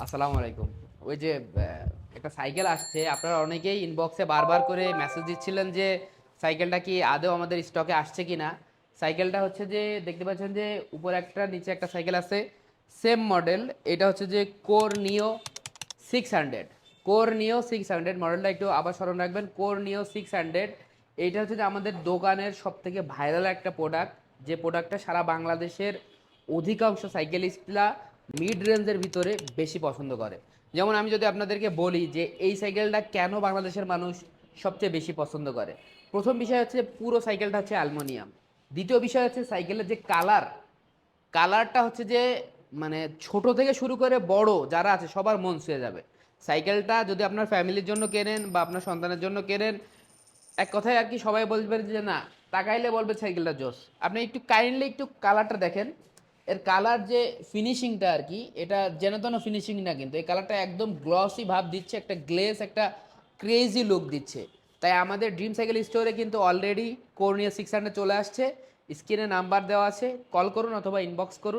আসসালামু আলাইকুম। ওই যে একটা সাইকেল আসছে, আপনারা অনেকেই ইনবক্সে বারবার করে মেসেজ দিচ্ছিলেন যে সাইকেলটা কি আদৌ আমাদের স্টকে আসছে কিনা। সাইকেলটা হচ্ছে যে দেখতে পাচ্ছেন যে উপরে একটা নিচে একটা সাইকেল আছে, সেম মডেল। এটা হচ্ছে যে কোর নিও 600। কোর নিও 600 মডেলটা একটু আবার স্মরণ রাখবেন, কোর নিও 600। এইটা হচ্ছে যে আমাদের দোকানের সব থেকে ভাইরাল একটা প্রোডাক্ট, যে প্রোডাক্টটা সারা বাংলাদেশের অধিকাংশ সাইকেলিস্টরা মিড রেঞ্জের ভিতরে বেশি পছন্দ করে। যেমন আমি যদি আপনাদেরকে বলি যে এই সাইকেলটা কেন বাংলাদেশের মানুষ সবচেয়ে বেশি পছন্দ করে, প্রথম বিষয় হচ্ছে পুরো সাইকেলটা হচ্ছে অ্যালুমিনিয়াম। দ্বিতীয় বিষয় হচ্ছে সাইকেলের যে কালারটা হচ্ছে যে মানে ছোট থেকে শুরু করে বড় যারা আছে সবার মন ছুঁয়ে যাবে। সাইকেলটা যদি আপনার ফ্যামিলির জন্য কেনেন বা আপনার সন্তানের জন্য কেনেন, এক কথায় আর কি সবাই বলবে যে না, তাকাইলে বলবে সাইকেলটা জোস। আপনি একটু কাইন্ডলি একটু কালারটা দেখেন, এর কালার যে ফিনিশিংটা আর কি, এটা যেন তেন ফিনিশিং না, কিন্তু এই কালারটা একদম গ্লসি ভাব দিচ্ছে, একটা গ্লেজ, একটা ক্রেজি লুক দিচ্ছে। তাই আমাদের ড্রিম সাইকেল স্টোরে কিন্তু অলরেডি কোর নিও 600 চলে আসছে। স্ক্রিনে নাম্বার দেওয়া আছে, কল করুন অথবা ইনবক্স করুন।